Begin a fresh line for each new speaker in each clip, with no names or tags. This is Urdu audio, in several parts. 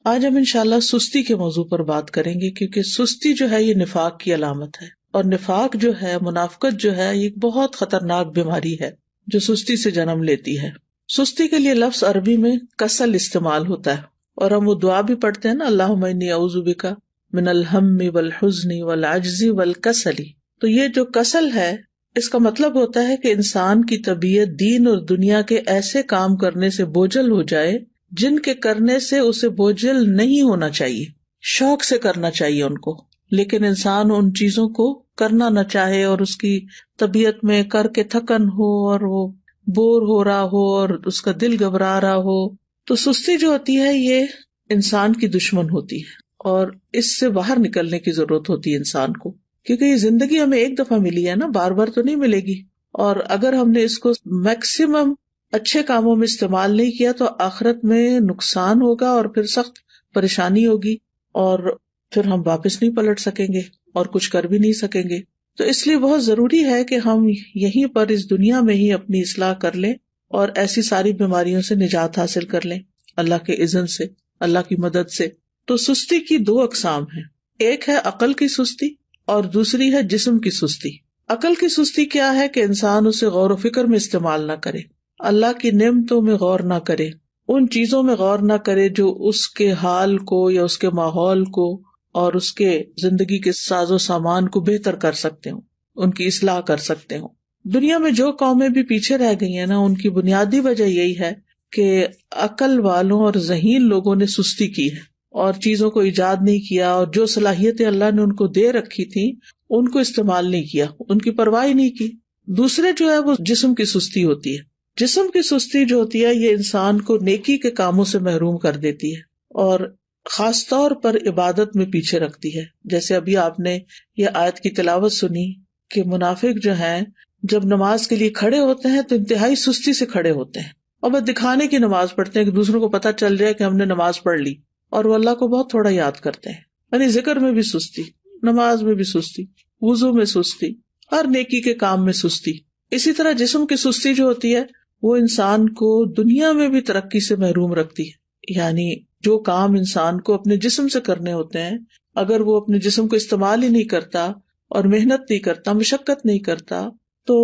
آج ہم انشاءاللہ سستی کے موضوع پر بات کریں گے، کیونکہ سستی جو ہے یہ نفاق کی علامت ہے، اور نفاق جو ہے، منافقت جو ہے، یہ بہت خطرناک بیماری ہے جو سستی سے جنم لیتی ہے۔ سستی کے لیے لفظ عربی میں کسل استعمال ہوتا ہے، اور ہم وہ دعا بھی پڑھتے ہیں نا، اللہم انی اعوذ بک من الہم والحزن والعجز والکسل۔ تو یہ جو کسل ہے، اس کا مطلب ہوتا ہے کہ انسان کی طبیعت دین اور دنیا کے ایسے کام کرنے سے بوجھل ہو جائے جن کے کرنے سے اسے بوجھل نہیں ہونا چاہیے، شوق سے کرنا چاہیے ان کو، لیکن انسان ان چیزوں کو کرنا نہ چاہے، اور اس کی طبیعت میں کر کے تھکن ہو، اور وہ بور ہو رہا ہو، اور اس کا دل گھبرا رہا ہو۔ تو سستی جو ہوتی ہے یہ انسان کی دشمن ہوتی ہے، اور اس سے باہر نکلنے کی ضرورت ہوتی ہے انسان کو، کیونکہ یہ زندگی ہمیں ایک دفعہ ملی ہے نا، بار بار تو نہیں ملے گی، اور اگر ہم نے اس کو میکسیمم اچھے کاموں میں استعمال نہیں کیا تو آخرت میں نقصان ہوگا، اور پھر سخت پریشانی ہوگی، اور پھر ہم واپس نہیں پلٹ سکیں گے اور کچھ کر بھی نہیں سکیں گے۔ تو اس لیے بہت ضروری ہے کہ ہم یہیں پر اس دنیا میں ہی اپنی اصلاح کر لیں اور ایسی ساری بیماریوں سے نجات حاصل کر لیں اللہ کے اذن سے، اللہ کی مدد سے۔ تو سستی کی دو اقسام ہیں، ایک ہے عقل کی سستی اور دوسری ہے جسم کی سستی۔ عقل کی سستی کیا ہے کہ انسان اسے غور و فکر میں استعمال نہ کرے، اللہ کی نعمتوں میں غور نہ کرے، ان چیزوں میں غور نہ کرے جو اس کے حال کو یا اس کے ماحول کو اور اس کے زندگی کے ساز و سامان کو بہتر کر سکتے ہوں، ان کی اصلاح کر سکتے ہوں۔ دنیا میں جو قومیں بھی پیچھے رہ گئی ہیں نا، ان کی بنیادی وجہ یہی ہے کہ عقل والوں اور ذہین لوگوں نے سستی کی ہے اور چیزوں کو ایجاد نہیں کیا، اور جو صلاحیتیں اللہ نے ان کو دے رکھی تھی ان کو استعمال نہیں کیا، ان کی پرواہ نہیں کی۔ دوسرے جو ہے وہ جسم کی سستی ہوتی ہے۔ جسم کی سستی جو ہوتی ہے یہ انسان کو نیکی کے کاموں سے محروم کر دیتی ہے، اور خاص طور پر عبادت میں پیچھے رکھتی ہے۔ جیسے ابھی آپ نے یہ آیت کی تلاوت سنی کہ منافق جو ہیں جب نماز کے لیے کھڑے ہوتے ہیں تو انتہائی سستی سے کھڑے ہوتے ہیں، اور بس دکھانے کی نماز پڑھتے ہیں کہ دوسروں کو پتہ چل جائے کہ ہم نے نماز پڑھ لی، اور وہ اللہ کو بہت تھوڑا یاد کرتے ہیں۔ یعنی ذکر میں بھی سستی، نماز میں بھی سستی، وضو میں سستی، ہر نیکی کے کام میں سستی۔ اسی طرح جسم کی سستی جو ہوتی ہے وہ انسان کو دنیا میں بھی ترقی سے محروم رکھتی ہے۔ یعنی جو کام انسان کو اپنے جسم سے کرنے ہوتے ہیں، اگر وہ اپنے جسم کو استعمال ہی نہیں کرتا اور محنت نہیں کرتا، مشقت نہیں کرتا، تو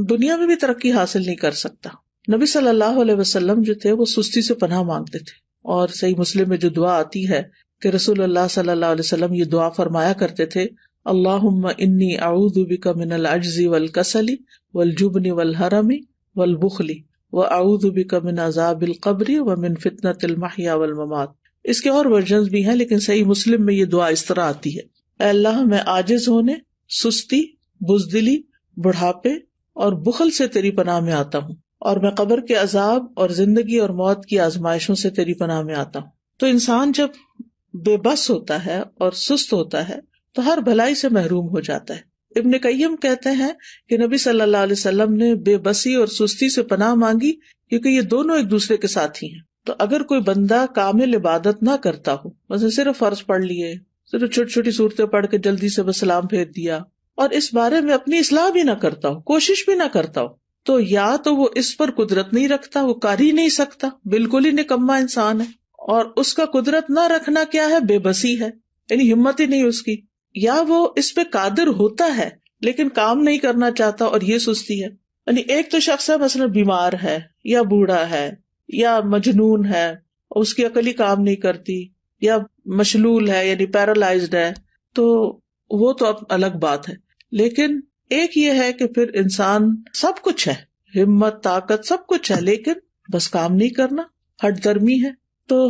دنیا میں بھی ترقی حاصل نہیں کر سکتا۔ نبی صلی اللہ علیہ وسلم جو تھے وہ سستی سے پناہ مانگتے تھے، اور صحیح مسلم میں جو دعا آتی ہے کہ رسول اللہ صلی اللہ علیہ وسلم یہ دعا فرمایا کرتے تھے، اللہم انی اعوذ بک من العجز والکسل والجبن والحرم والبخل واعوذ بک من عذاب القبر ومن فتنۃ المحیا والممات۔ اس کے اور ورژنز بھی ہیں، لیکن صحیح مسلم میں یہ دعا اس طرح آتی ہے، اے اللہ میں عاجز ہونے، سستی، بزدلی، بڑھاپے اور بخل سے تیری پناہ میں آتا ہوں، اور میں قبر کے عذاب اور زندگی اور موت کی آزمائشوں سے تیری پناہ میں آتا ہوں۔ تو انسان جب بے بس ہوتا ہے اور سست ہوتا ہے تو ہر بھلائی سے محروم ہو جاتا ہے۔ ابن قیم کہتے ہیں کہ نبی صلی اللہ علیہ وسلم نے بے بسی اور سستی سے پناہ مانگی کیونکہ یہ دونوں ایک دوسرے کے ساتھی ہیں۔ تو اگر کوئی بندہ کامل عبادت نہ کرتا ہو، مثلا صرف فرض پڑھ لیے، صرف چھوٹی چھوٹی صورتیں پڑھ کے جلدی سے بس سلام پھیر دیا، اور اس بارے میں اپنی اصلاح بھی نہ کرتا ہو، کوشش بھی نہ کرتا ہو، تو یا تو وہ اس پر قدرت نہیں رکھتا، وہ کر ہی نہیں سکتا، بالکل ہی نکما انسان ہے، اور اس کا قدرت نہ رکھنا کیا ہے؟ بے بسی ہے، یعنی ہمت ہی نہیں اس کی، یا وہ اس پہ قادر ہوتا ہے لیکن کام نہیں کرنا چاہتا، اور یہ سستی ہے۔ یعنی ایک تو شخص ہے مثلا بیمار ہے یا بوڑھا ہے یا مجنون ہے، اس کی عقل ہی کام نہیں کرتی، یا مشلول ہے یعنی پیرالائزڈ ہے، تو وہ تو اب الگ بات ہے۔ لیکن ایک یہ ہے کہ پھر انسان سب کچھ ہے، ہمت، طاقت، سب کچھ ہے، لیکن بس کام نہیں کرنا، ہٹ درمی ہے، تو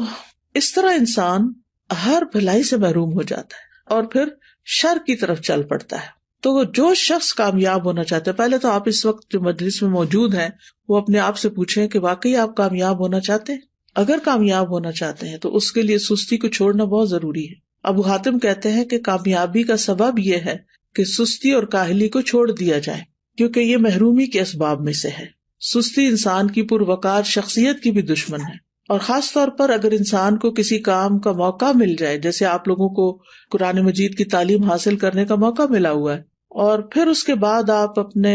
اس طرح انسان ہر بھلائی سے محروم ہو جاتا ہے اور پھر شر کی طرف چل پڑتا ہے۔ تو جو شخص کامیاب ہونا چاہتا ہے، پہلے تو آپ اس وقت جو مجلس میں موجود ہیں وہ اپنے آپ سے پوچھیں کہ واقعی آپ کامیاب ہونا چاہتے ہیں؟ اگر کامیاب ہونا چاہتے ہیں تو اس کے لیے سستی کو چھوڑنا بہت ضروری ہے۔ ابو حاتم کہتے ہیں کہ کامیابی کا سبب یہ ہے کہ سستی اور کاہلی کو چھوڑ دیا جائے، کیونکہ یہ محرومی کے اسباب میں سے ہے۔ سستی انسان کی پروقار شخصیت کی بھی دشمن ہے، اور خاص طور پر اگر انسان کو کسی کام کا موقع مل جائے، جیسے آپ لوگوں کو قرآن مجید کی تعلیم حاصل کرنے کا موقع ملا ہوا ہے، اور پھر اس کے بعد آپ اپنے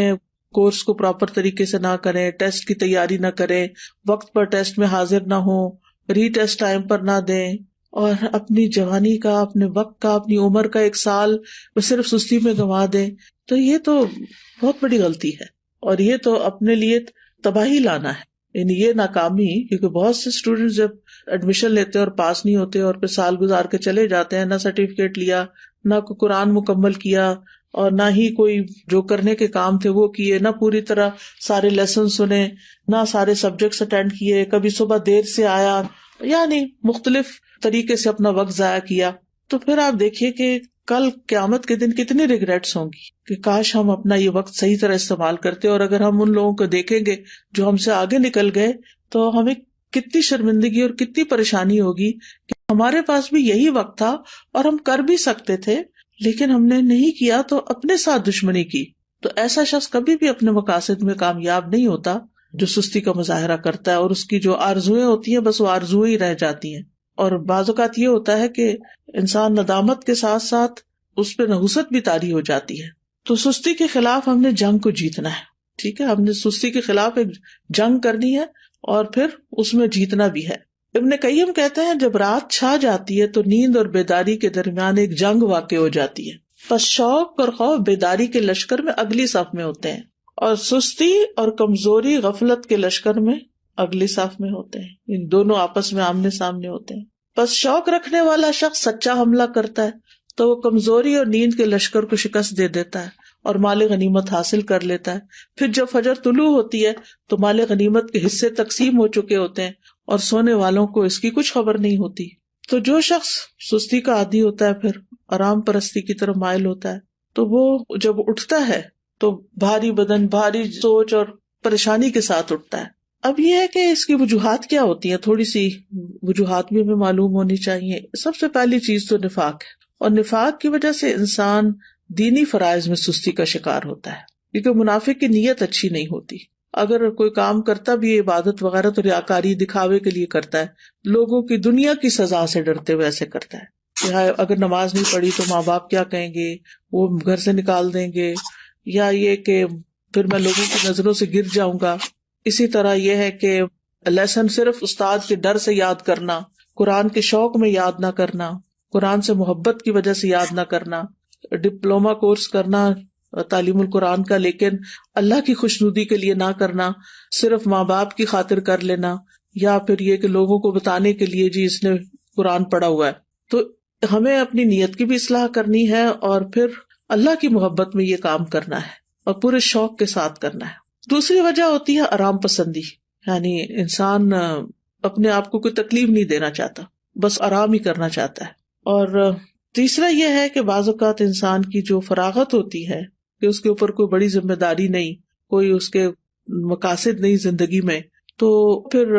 کورس کو پراپر طریقے سے نہ کریں، ٹیسٹ کی تیاری نہ کریں، وقت پر ٹیسٹ میں حاضر نہ ہوں، ری ٹیسٹ ٹائم پر نہ دیں، اور اپنی جوانی کا، اپنے وقت کا، اپنی عمر کا 1 سال وہ صرف سستی میں گنوا دیں، تو یہ تو بہت بڑی غلطی ہے، اور یہ تو اپنے لیے تباہی لانا ہے، یعنی یہ ناکامی. کیونکہ بہت سے اسٹوڈینٹ جب ایڈمیشن لیتے اور پاس نہیں ہوتے اور پھر سال گزار کے چلے جاتے ہیں، نہ سرٹیفکیٹ لیا، نہ کوئی قرآن مکمل کیا، اور نہ ہی کوئی جو کرنے کے کام تھے وہ کیے، نہ پوری طرح سارے لیسن سنے، نہ سارے سبجیکٹس اٹینڈ کیے، کبھی صبح دیر سے آیا، یعنی مختلف طریقے سے اپنا وقت ضائع کیا. تو پھر آپ دیکھیے کہ کل قیامت کے دن کتنی ریگریٹس ہوں گی کہ کاش ہم اپنا یہ وقت صحیح طرح استعمال کرتے. اور اگر ہم ان لوگوں کو دیکھیں گے جو ہم سے آگے نکل گئے تو ہمیں کتنی شرمندگی اور کتنی پریشانی ہوگی کہ ہمارے پاس بھی یہی وقت تھا اور ہم کر بھی سکتے تھے لیکن ہم نے نہیں کیا، تو اپنے ساتھ دشمنی کی. تو ایسا شخص کبھی بھی اپنے مقاصد میں کامیاب نہیں ہوتا جو سستی کا مظاہرہ کرتا ہے، اور اس کی جو آرزویں ہوتی ہیں بس وہ آرزویں ہی رہ جاتی ہیں. اور بعض اوقات یہ ہوتا ہے کہ انسان ندامت کے ساتھ ساتھ اس پہ نحوست بھی طاری ہو جاتی ہے. تو سستی کے خلاف ہم نے جنگ کو جیتنا ہے. ٹھیک ہے، ہم نے سستی کے خلاف ایک جنگ کرنی ہے اور پھر اس میں جیتنا بھی ہے. ابن قیم کہتے ہیں جب رات چھا جاتی ہے تو نیند اور بیداری کے درمیان ایک جنگ واقع ہو جاتی ہے. پس شوق اور خوف بیداری کے لشکر میں اگلی صف میں ہوتے ہیں، اور سستی اور کمزوری غفلت کے لشکر میں اگلی صف میں ہوتے ہیں. ان دونوں آپس میں آمنے سامنے ہوتے ہیں. پس شوق رکھنے والا شخص سچا حملہ کرتا ہے تو وہ کمزوری اور نیند کے لشکر کو شکست دے دیتا ہے اور مال غنیمت حاصل کر لیتا ہے. پھر جب فجر طلوع ہوتی ہے تو مال غنیمت کے حصے تقسیم ہو چکے ہوتے ہیں اور سونے والوں کو اس کی کچھ خبر نہیں ہوتی. تو جو شخص سستی کا عادی ہوتا ہے پھر آرام پرستی کی طرف مائل ہوتا ہے تو وہ جب اٹھتا ہے تو بھاری بدن، بھاری سوچ اور پریشانی کے ساتھ اٹھتا ہے. اب یہ ہے کہ اس کی وجوہات کیا ہوتی ہیں، تھوڑی سی وجوہات بھی ہمیں معلوم ہونی چاہیے. سب سے پہلی چیز تو نفاق ہے، اور نفاق کی وجہ سے انسان دینی فرائض میں سستی کا شکار ہوتا ہے، کیونکہ منافق کی نیت اچھی نہیں ہوتی. اگر کوئی کام کرتا بھی ہے عبادت وغیرہ تو ریاکاری دکھاوے کے لیے کرتا ہے، لوگوں کی دنیا کی سزا سے ڈرتے ہوئے ایسے کرتا ہے کہ اگر نماز نہیں پڑھی تو ماں باپ کیا کہیں گے، وہ گھر سے نکال دیں گے، یا یہ کہ پھر میں لوگوں کی نظروں سے گر جاؤں گا. اسی طرح یہ ہے کہ لیسن صرف استاد کے ڈر سے یاد کرنا، قرآن کے شوق میں یاد نہ کرنا، قرآن سے محبت کی وجہ سے یاد نہ کرنا، ڈپلومہ کورس کرنا تعلیم القرآن کا لیکن اللہ کی خوشنودی کے لیے نہ کرنا، صرف ماں باپ کی خاطر کر لینا، یا پھر یہ کہ لوگوں کو بتانے کے لیے جی اس نے قرآن پڑھا ہوا ہے. تو ہمیں اپنی نیت کی بھی اصلاح کرنی ہے اور پھر اللہ کی محبت میں یہ کام کرنا ہے اور پورے شوق کے ساتھ کرنا ہے. دوسری وجہ ہوتی ہے آرام پسندی، یعنی انسان اپنے آپ کو کوئی تکلیف نہیں دینا چاہتا، بس آرام ہی کرنا چاہتا ہے. اور تیسرا یہ ہے کہ بعض اوقات انسان کی جو فراغت ہوتی ہے کہ اس کے اوپر کوئی بڑی ذمہ داری نہیں، کوئی اس کے مقاصد نہیں زندگی میں، تو پھر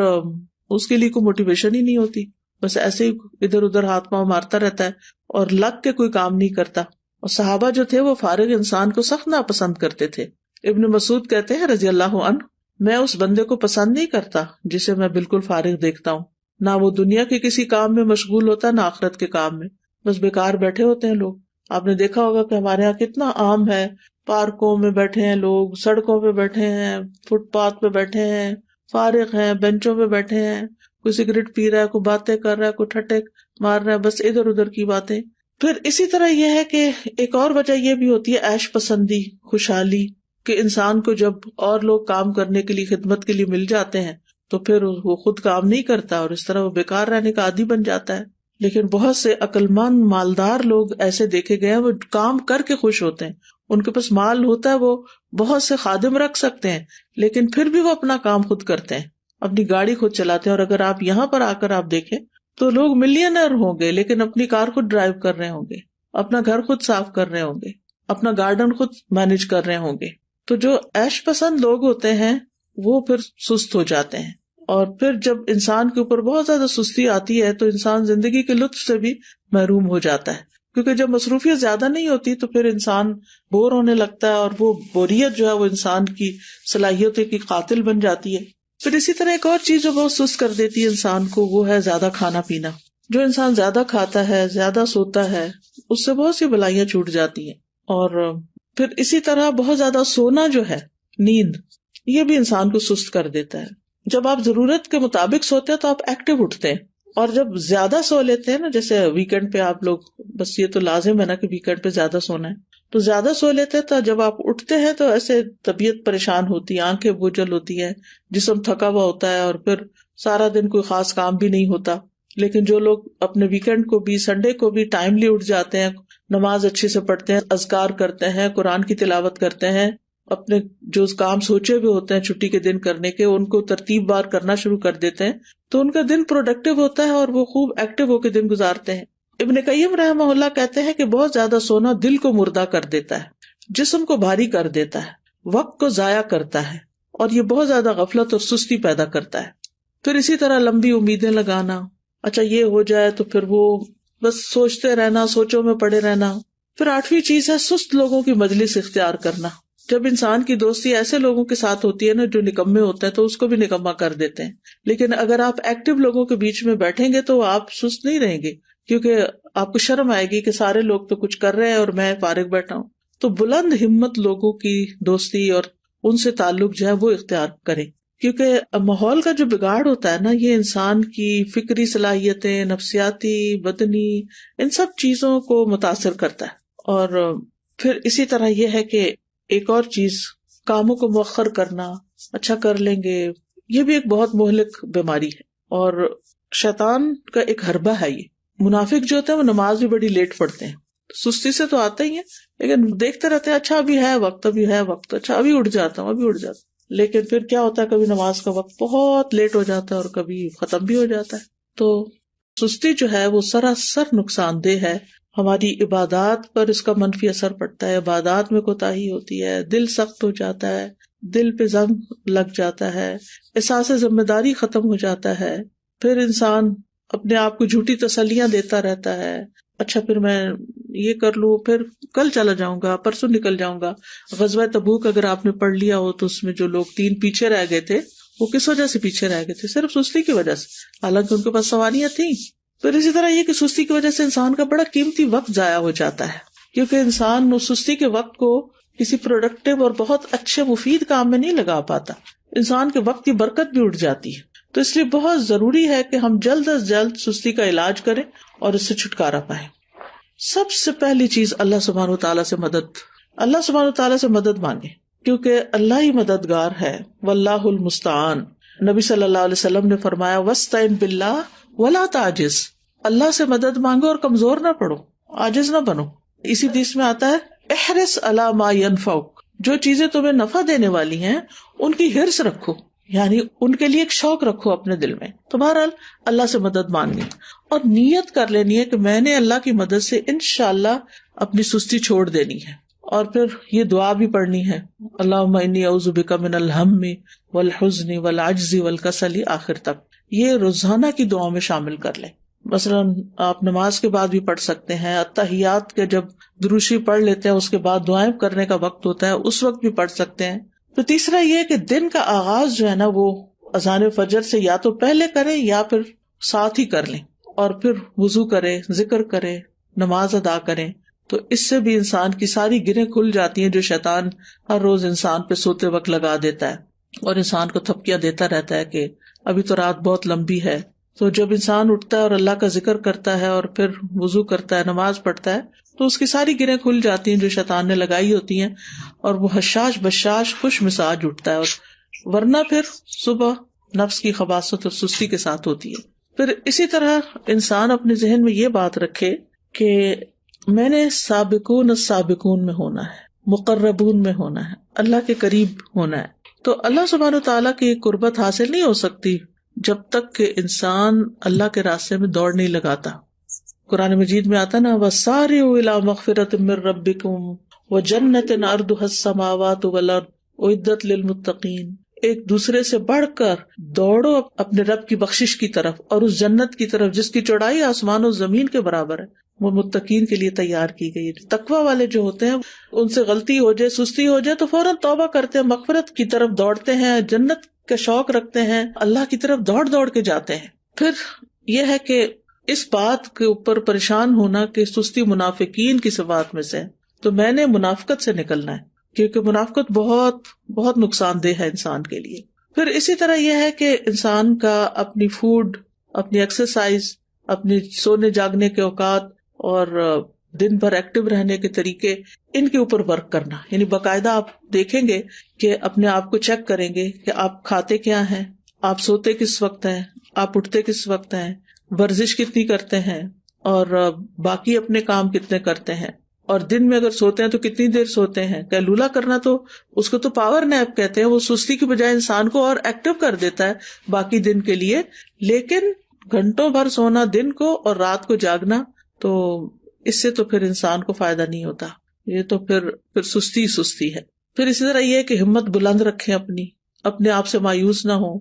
اس کے لیے کوئی موٹیویشن ہی نہیں ہوتی، بس ایسے ہی ادھر ادھر ہاتھ پاؤں مارتا رہتا ہے اور لگ کے کوئی کام نہیں کرتا. اور صحابہ جو تھے وہ فارغ انسان کو سخت ناپسند کرتے تھے. ابن مسعود کہتے ہیں رضی اللہ عنہ، میں اس بندے کو پسند نہیں کرتا جسے میں بالکل فارغ دیکھتا ہوں، نہ وہ دنیا کے کسی کام میں مشغول ہوتا نہ آخرت کے کام میں، بس بیکار بیٹھے ہوتے ہیں لوگ. آپ نے دیکھا ہوگا کہ ہمارے یہاں کتنا عام ہے، پارکوں میں بیٹھے ہیں لوگ، سڑکوں پہ بیٹھے ہیں، فٹ پاتھ پہ بیٹھے ہیں، فارغ ہیں، بینچوں پہ بیٹھے ہیں، کوئی سگریٹ پی رہا ہے، کوئی باتیں کر رہا ہے، کوئی ٹھٹے مار رہا ہے، بس ادھر ادھر کی باتیں. پھر اسی طرح یہ ہے کہ ایک اور وجہ یہ بھی ہوتی ہے عیش پسندی، خوشحالی، کہ انسان کو جب اور لوگ کام کرنے کے لیے خدمت کے لیے مل جاتے ہیں تو پھر وہ خود کام نہیں کرتا اور اس طرح وہ بیکار رہنے کا عادی بن جاتا ہے. لیکن بہت سے عقل مند مالدار لوگ ایسے دیکھے گئے ہیں، وہ کام کر کے خوش ہوتے ہیں، ان کے پاس مال ہوتا ہے، وہ بہت سے خادم رکھ سکتے ہیں لیکن پھر بھی وہ اپنا کام خود کرتے ہیں، اپنی گاڑی خود چلاتے ہیں. اور اگر آپ یہاں پر آ کر آپ دیکھیں تو لوگ ملینئر ہوں گے لیکن اپنی کار خود ڈرائیو کر رہے ہوں گے، اپنا گھر خود صاف کر رہے ہوں گے، اپنا گارڈن خود مینج کر رہے ہوں گے. تو جو عیش پسند لوگ ہوتے ہیں وہ پھر سست ہو جاتے ہیں، اور پھر جب انسان کے اوپر بہت زیادہ سستی آتی ہے تو انسان زندگی کے لطف سے بھی محروم ہو جاتا ہے، کیونکہ جب مصروفیت زیادہ نہیں ہوتی تو پھر انسان بور ہونے لگتا ہے، اور وہ بوریت جو ہے وہ انسان کی صلاحیتوں کی قاتل بن جاتی ہے. پھر اسی طرح ایک اور چیز جو بہت سست کر دیتی ہے انسان کو، وہ ہے زیادہ کھانا پینا. جو انسان زیادہ کھاتا ہے، زیادہ سوتا ہے، اس سے بہت سی بلائیاں چھوٹ جاتی ہیں. اور پھر اسی طرح بہت زیادہ سونا جو ہے، نیند، یہ بھی انسان کو سست کر دیتا ہے. جب آپ ضرورت کے مطابق سوتے ہیں تو آپ ایکٹیو اٹھتے ہیں، اور جب زیادہ سو لیتے ہیں نا، جیسے ویکینڈ پہ آپ لوگ، بس یہ تو لازم ہے نا کہ ویکینڈ پہ زیادہ سونا ہے، تو زیادہ سو لیتے ہیں تو جب آپ اٹھتے ہیں تو ایسے طبیعت پریشان ہوتی ہے، آنکھیں بوجھل ہوتی ہے، جسم تھکا ہوا ہوتا ہے، اور پھر سارا دن کوئی خاص کام بھی نہیں ہوتا. لیکن جو لوگ اپنے ویکینڈ کو بھی، سنڈے کو بھی ٹائملی اٹھ جاتے ہیں، نماز اچھے سے پڑھتے ہیں، اذکار کرتے ہیں، قرآن کی تلاوت کرتے ہیں، اپنے جو کام سوچے ہوئے ہوتے ہیں چھٹی کے دن کرنے کے ان کو ترتیب وار کرنا شروع کر دیتے ہیں، تو ان کا دن پروڈکٹیو ہوتا ہے اور وہ خوب ایکٹیو ہو کے دن گزارتے ہیں. ابن قیم رحمہ اللہ کہتے ہیں کہ بہت زیادہ سونا دل کو مردہ کر دیتا ہے، جسم کو بھاری کر دیتا ہے، وقت کو ضائع کرتا ہے، اور یہ بہت زیادہ غفلت اور سستی پیدا کرتا ہے. پھر اسی طرح لمبی امیدیں لگانا، اچھا یہ ہو جائے تو پھر وہ بس سوچتے رہنا، سوچوں میں پڑے رہنا. پھر 8ویں چیز ہے سست لوگوں کی مجلس اختیار کرنا. جب انسان کی دوستی ایسے لوگوں کے ساتھ ہوتی ہے نا جو نکمے ہوتے ہیں تو اس کو بھی نکما کر دیتے ہیں. لیکن اگر آپ ایکٹیو لوگوں کے بیچ میں بیٹھیں گے تو آپ سست نہیں رہیں گے، کیونکہ آپ کو شرم آئے گی کہ سارے لوگ تو کچھ کر رہے ہیں اور میں فارغ بیٹھا ہوں. تو بلند ہمت لوگوں کی دوستی اور ان سے تعلق جو ہے وہ اختیار کریں، کیونکہ ماحول کا جو بگاڑ ہوتا ہے نا یہ انسان کی فکری صلاحیتیں، نفسیاتی، بدنی، ان سب چیزوں کو متاثر کرتا ہے. اور پھر اسی طرح یہ ہے کہ ایک اور چیز، کاموں کو مؤخر کرنا، اچھا کر لیں گے، یہ بھی ایک بہت مہلک بیماری ہے اور شیطان کا ایک حربہ ہے. یہ منافق جو ہوتے ہیں وہ نماز بھی بڑی لیٹ پڑھتے ہیں، سستی سے تو آتے ہی ہیں لیکن دیکھتے رہتے ہیں اچھا ابھی ہے وقت، ابھی ہے وقت، اچھا ابھی اٹھ جاتا ہوں، ابھی اٹھ جاتا ہوں. لیکن پھر کیا ہوتا ہے، کبھی نماز کا وقت بہت لیٹ ہو جاتا ہے اور کبھی ختم بھی ہو جاتا ہے. تو سستی جو ہے وہ سراسر نقصان دہ ہے. ہماری عبادات پر اس کا منفی اثر پڑتا ہے، عبادات میں کوتاہی ہوتی ہے، دل سخت ہو جاتا ہے، دل پہ زنگ لگ جاتا ہے، احساس ذمہ داری ختم ہو جاتا ہے. پھر انسان اپنے آپ کو جھوٹی تسلیاں دیتا رہتا ہے، اچھا پھر میں یہ کر لوں، پھر کل چلا جاؤں گا، پرسوں نکل جاؤں گا. غزوہ تبوک اگر آپ نے پڑھ لیا ہو تو اس میں جو لوگ 3 پیچھے رہ گئے تھے وہ کس وجہ سے پیچھے رہ گئے تھے؟ صرف سستی کی وجہ سے، حالانکہ ان کے پاس سواریاں تھیں. پھر اسی طرح یہ کہ سستی کی وجہ سے انسان کا بڑا قیمتی وقت ضائع ہو جاتا ہے، کیونکہ انسان اس سستی کے وقت کو کسی پروڈکٹیو اور بہت اچھے مفید کام میں نہیں لگا پاتا، انسان کے وقت کی برکت بھی اٹھ جاتی ہے. تو اس لیے بہت ضروری ہے کہ ہم جلد از جلد سستی کا علاج کریں اور اس سے چھٹکارا پائیں. سب سے پہلی چیز اللہ سبحانہ وتعالیٰ سے مدد، اللہ سبحانہ وتعالیٰ سے مدد مانگے، کیونکہ اللہ ہی مددگار ہے. واللہ المستعان. نبی صلی اللہ علیہ وسلم نے فرمایا وَاسْتَعِن بِاللَّهِ وَلَا تَعْجِزْ. اللہ سے مدد مانگو اور کمزور نہ پڑو، عاجز نہ بنو. اسی حدیث میں آتا ہے احرص علی ما ينفعک، جو چیزیں تمہیں نفع دینے والی ہیں ان کی حرص رکھو، یعنی ان کے لیے ایک شوق رکھو اپنے دل میں. تو بہرحال اللہ سے مدد مانگنی اور نیت کر لینی ہے کہ میں نے اللہ کی مدد سے انشاءاللہ اپنی سستی چھوڑ دینی ہے. اور پھر یہ دعا بھی پڑھنی ہے، اللہم انی اعوذ بک من الہم والحزن والعجز والکسل، آخر تک. یہ روزانہ کی دعاؤں میں شامل کر لیں. مثلاً آپ نماز کے بعد بھی پڑھ سکتے ہیں، اتحیات کے جب دروشی پڑھ لیتے ہیں اس کے بعد دعائیں کرنے کا وقت ہوتا ہے اس وقت بھی پڑھ سکتے ہیں. تو تیسرا یہ کہ دن کا آغاز جو ہے نا وہ اذان فجر سے یا تو پہلے کریں یا پھر ساتھ ہی کر لیں، اور پھر وضو کریں، ذکر کریں، نماز ادا کریں. تو اس سے بھی انسان کی ساری گرہیں کھل جاتی ہیں جو شیطان ہر روز انسان پہ سوتے وقت لگا دیتا ہے اور انسان کو تھپکیاں دیتا رہتا ہے کہ ابھی تو رات بہت لمبی ہے. تو جب انسان اٹھتا ہے اور اللہ کا ذکر کرتا ہے اور پھر وضو کرتا ہے، نماز پڑھتا ہے، تو اس کی ساری گرہیں کھل جاتی ہیں جو شیطان نے لگائی ہوتی ہیں، اور وہ حشاش بشاش خوش مزاج اٹھتا ہے. اور ورنہ پھر صبح نفس کی خباثت اور سستی کے ساتھ ہوتی ہے. پھر اسی طرح انسان اپنے ذہن میں یہ بات رکھے کہ میں نے سابقون السابقون میں ہونا ہے، مقربون میں ہونا ہے، اللہ کے قریب ہونا ہے. تو اللہ سبحانہ وتعالیٰ کی قربت حاصل نہیں ہو سکتی جب تک کہ انسان اللہ کے راستے میں دوڑ نہیں لگاتا. قرآن مجید میں آتا نا وَسَارِعُوا إِلَىٰ مَغْفِرَةٍ مِّن رَّبِّكُمْ وَجَنَّةٍ عَرْضُهَا السَّمَاوَاتُ وَالْأَرْضُ أُعِدَّتْ لِلْمُتَّقِينَ. ایک دوسرے سے بڑھ کر دوڑو اپنے رب کی بخشش کی طرف اور اس جنت کی طرف جس کی چوڑائی آسمان و زمین کے برابر ہے، وہ متقین کے لیے تیار کی گئی ہے. تقوی والے جو ہوتے ہیں ان سے غلطی ہو جائے، سستی ہو جائے تو فوراً توبہ کرتے ہیں، مغفرت کی طرف دوڑتے ہیں، جنت کا شوق رکھتے ہیں، اللہ کی طرف دوڑ دوڑ کے جاتے ہیں. پھر یہ ہے کہ اس بات کے اوپر پریشان ہونا کہ سستی منافقین کی صفات میں سے، تو میں نے منافقت سے نکلنا ہے، کیونکہ منافقت بہت بہت نقصان دہ ہے انسان کے لیے. پھر اسی طرح یہ ہے کہ انسان کا اپنی فوڈ اپنی ایکسرسائز، اپنی سونے جاگنے کے اوقات اور دن بھر ایکٹیو رہنے کے طریقے، ان کے اوپر ورک کرنا. یعنی باقاعدہ آپ دیکھیں گے کہ اپنے آپ کو چیک کریں گے کہ آپ کھاتے کیا ہیں، آپ سوتے کس وقت ہیں، آپ اٹھتے کس وقت ہیں، ورزش کتنی کرتے ہیں، اور باقی اپنے کام کتنے کرتے ہیں، اور دن میں اگر سوتے ہیں تو کتنی دیر سوتے ہیں. قیلولہ کرنا تو اس کو تو پاور نیپ کہتے ہیں، وہ سستی کی بجائے انسان کو اور ایکٹیو کر دیتا ہے باقی دن کے لیے. لیکن گھنٹوں بھر سونا دن کو اور رات کو جاگنا، تو اس سے تو پھر انسان کو فائدہ نہیں ہوتا، یہ تو پھر سستی ہے. پھر اسی طرح یہ کہ ہمت بلند رکھیں، اپنے آپ سے مایوس نہ ہو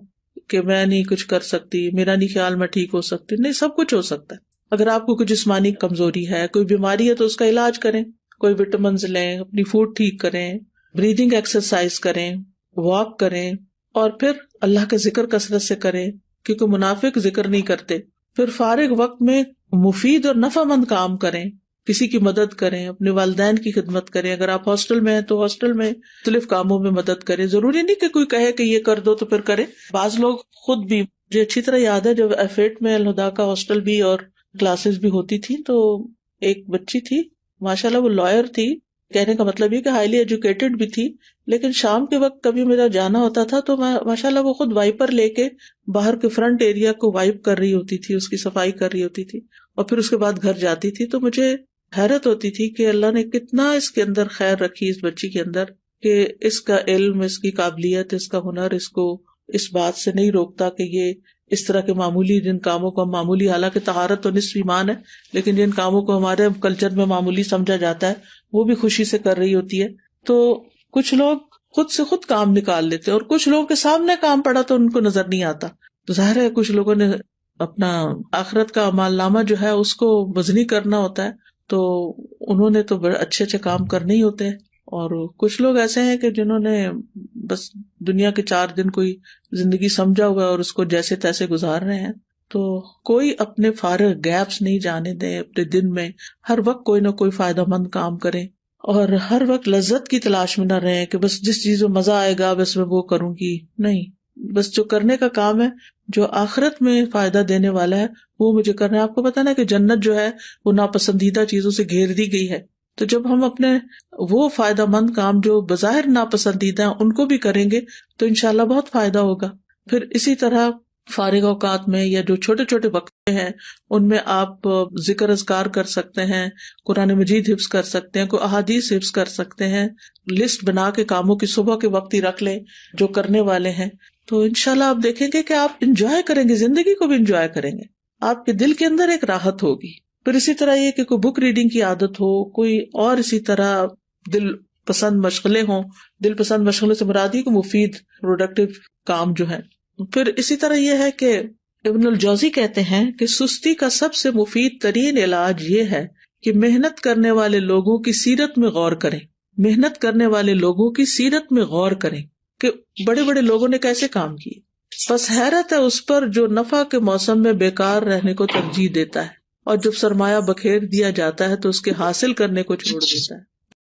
کہ میں نہیں کچھ کر سکتی، میرا نہیں خیال میں ٹھیک ہو سکتی. نہیں، سب کچھ ہو سکتا ہے. اگر آپ کو کوئی جسمانی کمزوری ہے، کوئی بیماری ہے، تو اس کا علاج کریں، کوئی وٹامنز لیں، اپنی فوڈ ٹھیک کریں، بریدنگ ایکسرسائز کریں، واک کریں، اور پھر اللہ کا ذکر کثرت سے کریں، کیونکہ منافق ذکر نہیں کرتے. پھر فارغ وقت میں مفید اور نفع مند کام کریں، کسی کی مدد کریں، اپنے والدین کی خدمت کریں. اگر آپ ہاسٹل میں ہیں تو ہاسٹل میں مختلف کاموں میں مدد کریں. ضروری نہیں کہ کوئی کہے کہ یہ کر دو تو پھر کریں. بعض لوگ خود بھی، مجھے اچھی طرح یاد ہے جب F8 میں الہدا کا ہاسٹل بھی اور کلاسز بھی ہوتی تھی، تو ایک بچی تھی، ماشاءاللہ وہ لائر تھی، کہنے کا مطلب یہ کہ ہائیلی ایجوکیٹڈ بھی تھی. لیکن شام کے وقت کبھی میرا جانا ہوتا تھا تو میں ماشاءاللہ وہ خود وائپر لے کے باہر کے فرنٹ ایریا کو وائپ کر رہی ہوتی تھی، اس کی صفائی کر رہی ہوتی تھی، اور پھر اس کے بعد گھر جاتی تھی. تو مجھے حیرت ہوتی تھی کہ اللہ نے کتنا اس کے اندر خیر رکھی، اس بچی کے اندر، کہ اس کا علم، اس کی قابلیت، اس کا ہنر اس کو اس بات سے نہیں روکتا کہ یہ اس طرح کے معمولی جن کاموں کو ہم معمولی، حالانکہ طہارت تو نصف ایمان ہے، لیکن جن کاموں کو ہمارے کلچر میں معمولی سمجھا جاتا ہے وہ بھی خوشی سے کر رہی ہوتی ہے. تو کچھ لوگ خود سے خود کام نکال لیتے اور کچھ لوگوں کے سامنے کام پڑا تو ان کو نظر نہیں آتا. تو ظاہر ہے کچھ لوگوں نے اپنا آخرت کا اعمال نامہ جو ہے اس کو وزنی کرنا ہوتا ہے، تو انہوں نے تو بڑے اچھے اچھے کام کرنے ہی ہوتے ہیں. اور کچھ لوگ ایسے ہیں کہ جنہوں نے بس دنیا کے 4 دن کوئی زندگی سمجھا ہوا ہے اور اس کو جیسے تیسے گزار رہے ہیں. تو کوئی اپنے فارغ گیپس نہیں جانے دیں اپنے دن میں، ہر وقت کوئی نہ کوئی فائدہ مند کام کریں، اور ہر وقت لذت کی تلاش میں نہ رہیں کہ بس جس چیز میں مزہ آئے گا بس میں وہ کروں گی. نہیں، بس جو کرنے کا کام ہے، جو آخرت میں فائدہ دینے والا ہے، وہ مجھے کرنا ہے. آپ کو پتا نا کہ جنت جو ہے وہ ناپسندیدہ چیزوں سے گھیر دی گئی ہے. تو جب ہم اپنے وہ فائدہ مند کام جو بظاہر ناپسندیدہ ہیں ان کو بھی کریں گے تو انشاءاللہ بہت فائدہ ہوگا. پھر اسی طرح فارغ اوقات میں یا جو چھوٹے چھوٹے وقت ہیں ان میں آپ ذکر اذکار کر سکتے ہیں، قرآن مجید حفظ کر سکتے ہیں، کوئی احادیث حفظ کر سکتے ہیں. لسٹ بنا کے کاموں کی صبح کے وقت ہی رکھ لیں جو کرنے والے ہیں. تو انشاءاللہ آپ دیکھیں گے کہ آپ انجوائے کریں گے، زندگی کو بھی انجوائے کریں گے، آپ کے دل کے اندر ایک راحت ہوگی. پھر اسی طرح یہ کہ کوئی بک ریڈنگ کی عادت ہو، کوئی اور اسی طرح دل پسند مشغلیں ہوں. دل پسند مشغلے سے مراد یہ کہ مفید پروڈکٹیو کام جو ہے. پھر اسی طرح یہ ہے کہ ابن الجوزی کہتے ہیں کہ سستی کا سب سے مفید ترین علاج یہ ہے کہ محنت کرنے والے لوگوں کی سیرت میں غور کریں. محنت کرنے والے لوگوں کی سیرت میں غور کریں کہ بڑے بڑے لوگوں نے کیسے کام کیے. بس حیرت ہے اس پر جو نفع کے موسم میں بیکار رہنے کو ترجیح دیتا ہے، اور جب سرمایہ بکھیر دیا جاتا ہے تو اس کے حاصل کرنے کو چھوڑ دیتا ہے.